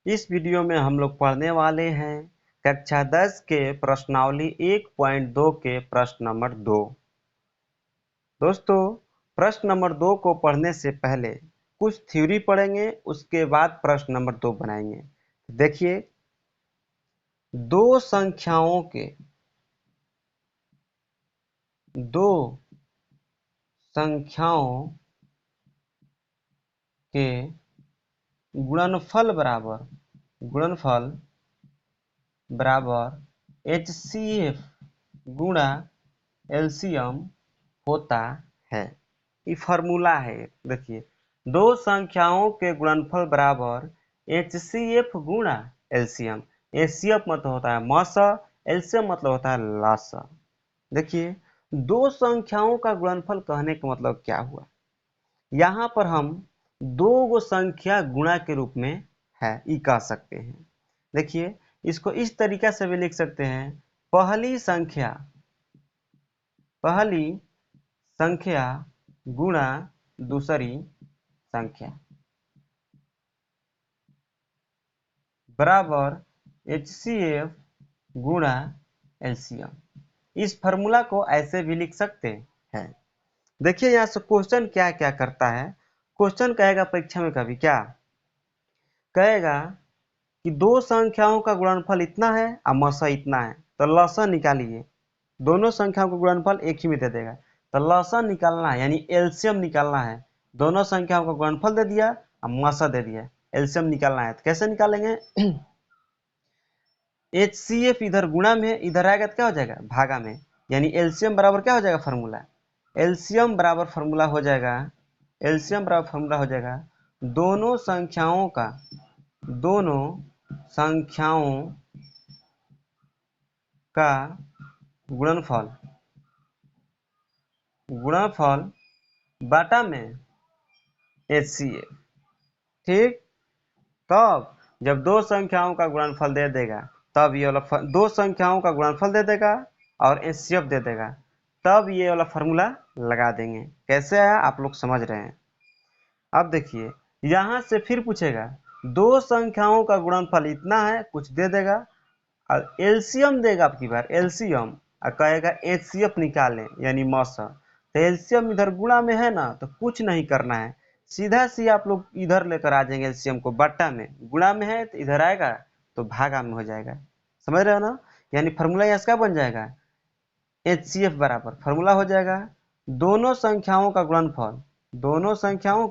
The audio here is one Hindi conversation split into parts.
इस वीडियो में हम लोग पढ़ने वाले हैं कक्षा 10 के प्रश्नावली 1.2 के प्रश्न नंबर 2। दोस्तों, प्रश्न नंबर 2 को पढ़ने से पहले कुछ थ्योरी पढ़ेंगे, उसके बाद प्रश्न नंबर 2 बनाएंगे। देखिए, दो संख्याओं के गुणनफल बराबर HCF गुणा एलसीएम होता है। ये फार्मूला है। देखिए, दो संख्याओं के गुणनफल बराबर HCF गुणा एलसीएम। HCF मतलब होता है मसा, एलसीएम मतलब होता है लासा। देखिए, दो संख्याओं का गुणनफल कहने का मतलब क्या हुआ। यहाँ पर हम दो गो संख्या गुणा के रूप में है ये कह सकते हैं। देखिए, इसको इस तरीका से भी लिख सकते हैं। पहली संख्या गुणा दूसरी संख्या बराबर HCF गुणा एलसीएम। इस फार्मूला को ऐसे भी लिख सकते हैं। देखिए, यहाँ से क्वेश्चन क्या क्या करता है। क्वेश्चन कहेगा परीक्षा में कभी क्या कहेगा कि दो संख्याओं का गुणनफल इतना है और मसा इतना है, तो लसा निकालिए। दोनों संख्याओं का गुणनफल एक ही में दे देगा, तो लसा निकालना है यानी एलसीएम निकालना है। दोनों संख्याओं का गुणनफल दे दिया और मसा दे दिया, एलसीएम निकालना है। तो कैसे निकालेंगे? HCF इधर गुणा में, इधर आएगा तो क्या हो जाएगा भागा में, यानी एलसीएम बराबर क्या हो जाएगा फार्मूला। एलसीएम बराबर फार्मूला हो जाएगा दोनों संख्याओं का गुणनफल बाटा में HCF। ठीक, तब जब दो संख्याओं का गुणनफल दे देगा, तब ये वाला दो संख्याओं का गुणनफल दे देगा और HCF दे देगा, तब ये वाला फार्मूला लगा देंगे। कैसे आया आप लोग समझ रहे हैं। अब देखिए, यहाँ से फिर पूछेगा दो संख्याओं का गुणनफल इतना है, कुछ दे देगा और एलसीएम देगा। आपकी बार एलसीएम और कहेगा HCF निकालें यानी मसा। तो एलसीएम इधर गुणा में है ना, तो कुछ नहीं करना है, सीधा सी आप लोग इधर लेकर आ जाएंगे। एलसीएम को बट्टा में, गुणा में है तो इधर आएगा तो भागा में हो जाएगा। समझ रहे हो ना, यानी फार्मूला यहाँ का बन जाएगा HCF बराबर फार्मूला हो जाएगा दोनों संख्याओं का गुणनफल दोनों संख्याओं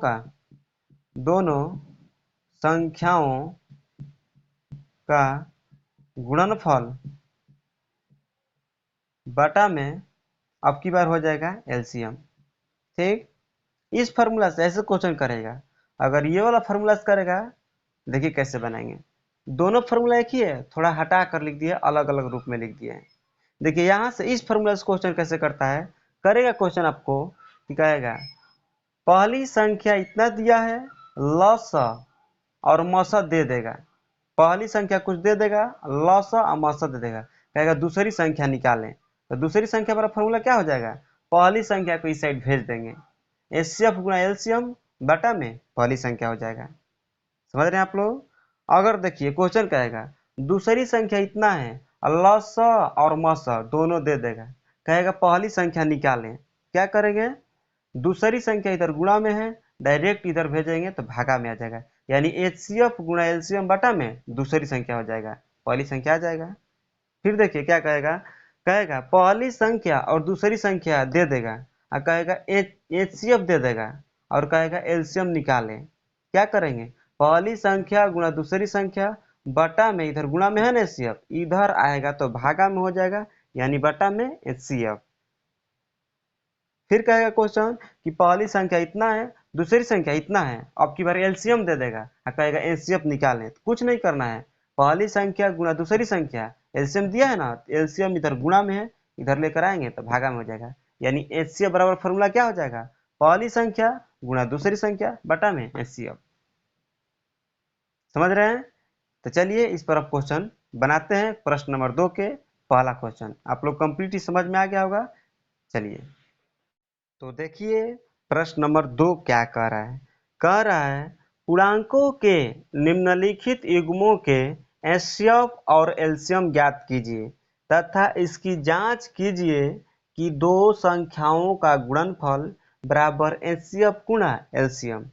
का गुणनफल बटा में अब की बार हो जाएगा एलसीएम। ठीक, इस फार्मूला से ऐसे क्वेश्चन करेगा। अगर ये वाला फार्मूला से करेगा, देखिए कैसे बनाएंगे। दोनों फार्मूला एक ही है, थोड़ा हटा कर लिख दिया, अलग अलग रूप में लिख दिया है। देखिए, यहाँ से इस फार्मूला से क्वेश्चन कैसे करता है, करेगा क्वेश्चन आपको कि कहेगा पहली संख्या इतना दिया है, लसा और मसा दे देगा। पहली संख्या कुछ दे देगा, लसा और मसा दे देगा, कहेगा दूसरी संख्या निकालें। तो दूसरी संख्या वाला फॉर्मूला क्या हो जाएगा, पहली संख्या को इस साइड भेज देंगे, HCF गुणा एलसीएम बटा में पहली संख्या हो जाएगा। समझ रहे हैं आप लोग। अगर देखिए क्वेश्चन कहेगा दूसरी संख्या इतना है, लसा और मसा दोनों दे देगा, कहेगा पहली संख्या निकालें। क्या करेंगे, दूसरी संख्या इधर गुणा में है, डायरेक्ट इधर भेजेंगे तो भागा में आ जाएगा, यानी HCF गुणा एलसीएम बटा में दूसरी संख्या हो जाएगा, पहली संख्या आ जाएगा। फिर देखिए क्या कहेगा, कहेगा पहली संख्या और दूसरी संख्या दे देगा और कहेगा HCF दे देगा और कहेगा एलसीएम निकालें। क्या करेंगे, पहली संख्या गुणा दूसरी संख्या बटा में, इधर गुणा में है ना HCF, इधर आएगा तो भागा में हो जाएगा, यानी बटा में HCF। फिर कहेगा क्वेश्चन कि पहली संख्या इतना है, दूसरी संख्या इतना है, अब की बार एलसीएम दे देगा और कहेगा HCF निकालें। तो कुछ नहीं करना है, पहली संख्या गुणा दूसरी संख्या, एलसीएम दिया है ना, एलसीएम इधर गुणा में है, इधर लेकर आएंगे तो भागा में हो जाएगा, यानी HCF बराबर फॉर्मूला क्या हो जाएगा, पहली संख्या गुणा दूसरी संख्या बटा में HCF। समझ रहे हैं। तो चलिए इस पर अब क्वेश्चन बनाते हैं। प्रश्न नंबर 2 के पहला क्वेश्चन आप लोग कंप्लीट समझ में आ गया होगा। चलिए, तो देखिए प्रश्न नंबर 2 क्या कह रहा है। पूर्णांकों के निम्नलिखित युग्मों के एचसीएफ और एलसीएम ज्ञात कीजिए तथा इसकी जांच कीजिए कि दो संख्याओं का गुणनफल बराबर एचसीएफ गुणा एलसीएम।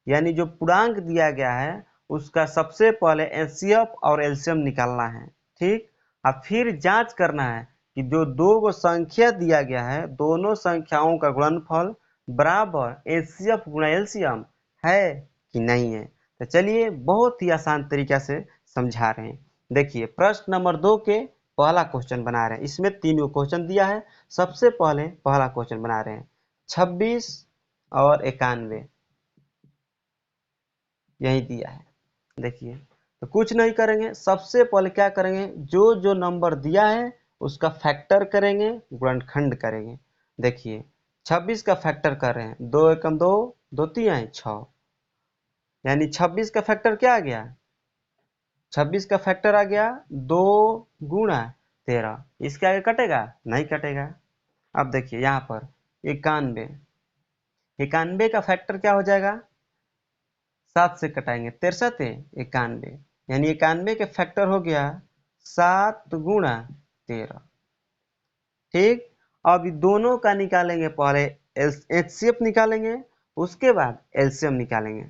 यानी जो पूर्णांक दिया गया है उसका सबसे पहले एचसीएफ और एलसीएम निकालना है, ठीक। अब फिर जांच करना है कि जो दो संख्या दिया गया है दोनों संख्याओं का गुणनफल बराबर एचसीएफ गुणा एलसीएम है कि नहीं है। तो चलिए बहुत ही आसान तरीका से समझा रहे हैं। देखिए प्रश्न नंबर 2 के पहला क्वेश्चन बना रहे हैं। इसमें 3 क्वेश्चन दिया है। सबसे पहले पहला क्वेश्चन बना रहे हैं 26 और 91 यही दिया है। देखिए तो कुछ नहीं करेंगे, सबसे पहले क्या करेंगे जो जो नंबर दिया है उसका फैक्टर करेंगे, गुणनखंड करेंगे। देखिए 26 का फैक्टर कर रहे हैं, 2 एकम 2, 2 तिहाई 6, यानी 26 का फैक्टर क्या आ गया, 26 का फैक्टर आ गया 2 गुणा 13। इसके आगे कटेगा नहीं कटेगा। अब देखिए यहाँ पर 91, 91 का फैक्टर क्या हो जाएगा, 7 से कटाएंगे 63 91, यानी 91 के फैक्टर हो गया 7 गुणा 13, ठीक। अब दोनों का निकालेंगे, पहले एचसीएफ निकालेंगे उसके बाद एलसीएम निकालेंगे।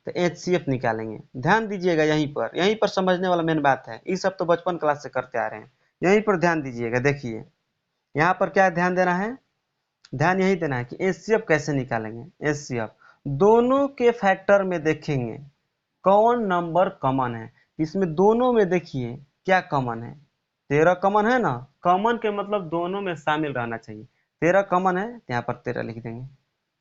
तो एचसीएफ निकालेंगे, ध्यान दीजिएगा यहीं पर समझने वाला मेन बात है। ये सब तो बचपन क्लास से करते आ रहे हैं, यहीं पर ध्यान दीजिएगा। देखिए यहाँ पर क्या ध्यान देना है, ध्यान यही देना है कि एचसीएफ कैसे निकालेंगे। एचसीएफ दोनों के फैक्टर में देखेंगे कौन नंबर कॉमन है। इसमें दोनों में देखिए क्या कॉमन है, 13 कॉमन है ना। कॉमन के मतलब दोनों में शामिल रहना चाहिए। 13 कॉमन है तो यहाँ पर 13 लिख देंगे,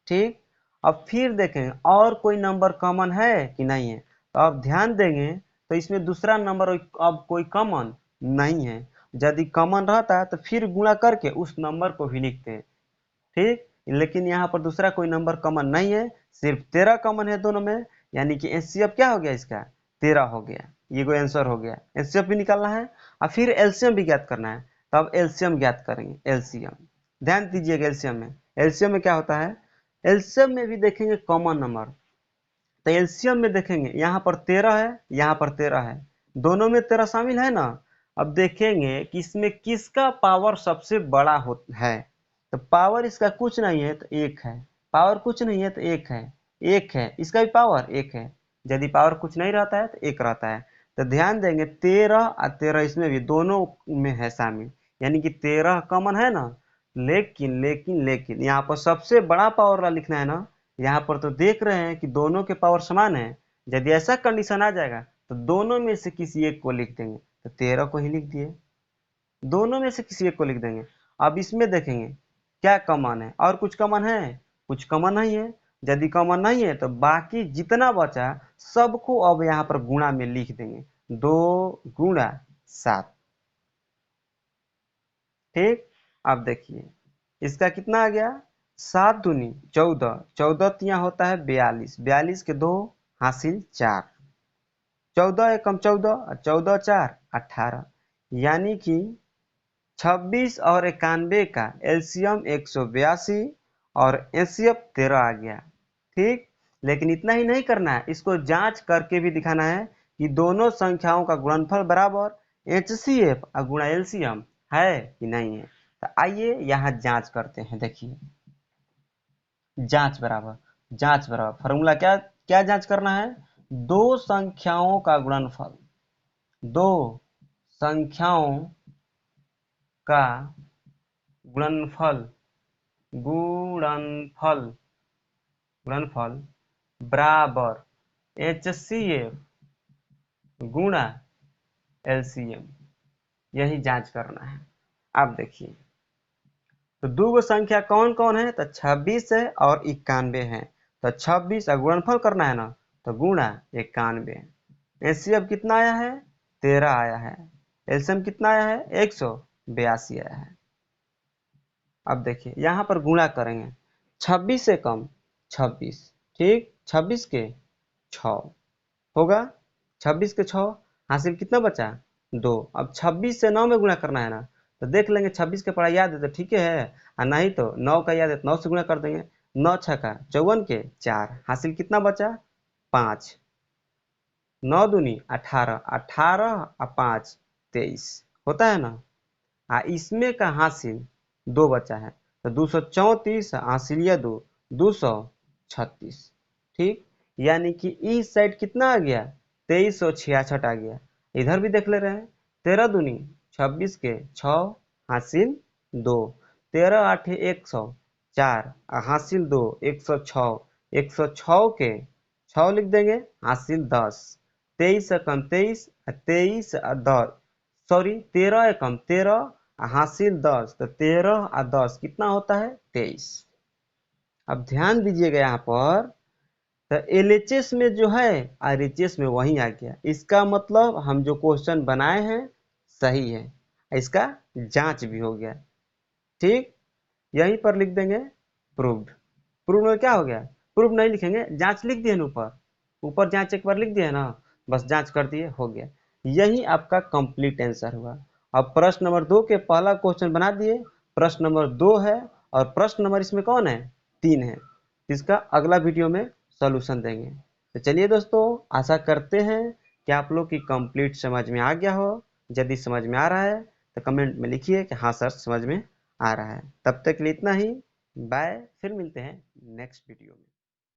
ठीक। अब फिर देखेंगे और कोई नंबर कॉमन है कि नहीं है। तो अब ध्यान देंगे तो इसमें दूसरा नंबर अब कोई कॉमन नहीं है। यदि कॉमन रहता है तो फिर गुणा करके उस नंबर को भी लिखते हैं, ठीक। लेकिन यहाँ पर दूसरा कोई नंबर कॉमन नहीं है, सिर्फ 13 कॉमन है दोनों में, यानी कि एचसीएफ क्या हो गया इसका 13 हो गया। ये कोई आंसर हो गया। एचसीएफ भी निकालना है और फिर एलसीएम भी ज्ञात करना है। तो अब एलसीएम ज्ञात करेंगे। एलसीएम ध्यान दीजिएगा, एलसीएम में क्या होता है, एलसीएम में भी देखेंगे कॉमन नंबर। तो एलसीएम में देखेंगे यहाँ पर 13 है, यहाँ पर 13 है, दोनों में 13 शामिल है ना। अब देखेंगे कि इसमें किसका पावर सबसे बड़ा है। तो पावर इसका कुछ नहीं है तो 1 है, पावर कुछ नहीं है तो 1 है, 1 है, इसका भी पावर 1 है। यदि पावर कुछ नहीं रहता है तो 1 रहता है। तो ध्यान देंगे 13 और 13 इसमें भी दोनों में है शामिल, यानी कि 13 कॉमन है ना। लेकिन लेकिन लेकिन यहाँ पर सबसे बड़ा पावर वाला लिखना है ना। यहाँ पर तो देख रहे हैं कि दोनों के पावर समान है। यदि ऐसा कंडीशन आ जाएगा तो दोनों में से किसी एक को लिख देंगे। तो 13 को ही लिख दिए, दोनों में से किसी एक को लिख देंगे। अब इसमें देखेंगे क्या कॉमन है, और कुछ कॉमन है, कुछ कॉमन नहीं है। यदि कॉमन नहीं है तो बाकी जितना बचा सबको अब यहाँ पर गुणा में लिख देंगे, 2 गुणा 7, ठीक। अब देखिए इसका कितना आ गया, 7 दूनी 14, 14 तिया होता है 42, 42 के 2 हासिल 4, 14 एकम 14, 14 4 18, यानी कि 26 और 91 का एलसीएम 182 और एचसीएफ 13 आ गया, ठीक। लेकिन इतना ही नहीं करना है, इसको जांच करके भी दिखाना है कि दोनों संख्याओं का गुणनफल बराबर एचसीएफ और गुणा एलसीएम है कि नहीं है। तो आइए यहाँ जांच करते हैं। देखिए जांच बराबर फॉर्मूला क्या क्या जांच करना है, दो संख्याओं का गुणनफल, दो संख्याओं का गुणनफल गुणनफल गुणनफल बराबर एचसीएफ गुणा एलसीएम, यही जांच करना है। अब देखिए तो दो संख्या कौन कौन है, तो 26 है और 91 है। तो 26 का गुणनफल करना है ना, तो गुणा 91। एचसीएफ कितना आया है, 13 आया है। एलसीएम कितना आया है, 182 आया है। अब देखिए यहाँ पर गुणा करेंगे, 26 से कम 26, ठीक, 26 के 6 होगा, 26 के 6 हासिल कितना बचा 2। अब 26 से 9 में गुणा करना है ना, तो देख लेंगे 26 के पढ़ा याद है तो ठीक है, और नहीं तो 9 का याद है तो 9 से गुणा कर देंगे। 9 छक्का 54 के 4 हासिल कितना बचा 5, 9 दूनी 18, 18 और 5 23 होता है ना। इसमें का हासिल 2 बचा है तो 234 हासिलिया 2 236। ठीक, यानी कि इस साइड कितना आ गया 2366 आ गया। इधर भी देख ले रहे हैं 13 दूनी 26 के 6 हासिल 2, 13 8 104 हासिल 2 106, 106 के 6 लिख देंगे हासिल 10, 23 एकम 23, 23 10 सॉरी 13 एकम 13 हासिल 10, तो 13 और 10 कितना होता है 23। अब ध्यान दीजिएगा यहाँ पर, तो एलएचएस में जो है आरएचएस में वही आ गया। इसका मतलब हम जो क्वेश्चन बनाए हैं सही है, इसका जांच भी हो गया। ठीक, यहीं पर लिख देंगे प्रूव्ड। प्रूव में क्या हो गया, प्रूव नहीं लिखेंगे, जांच लिख दिए ना ऊपर, ऊपर जांच एक बार लिख दिए ना, बस जांच कर दिए हो गया। यही आपका कंप्लीट आंसर हुआ। अब प्रश्न नंबर 2 के पहला क्वेश्चन बना दिए, प्रश्न नंबर 2 है और प्रश्न नंबर इसमें कौन है 3 है। इसका अगला वीडियो में सॉल्यूशन देंगे। तो चलिए दोस्तों, आशा करते हैं कि आप लोग की कंप्लीट समझ में आ गया हो। यदि समझ में आ रहा है तो कमेंट में लिखिए कि हाँ सर समझ में आ रहा है। तब तक के लिए इतना ही, बाय, फिर मिलते हैं नेक्स्ट वीडियो में।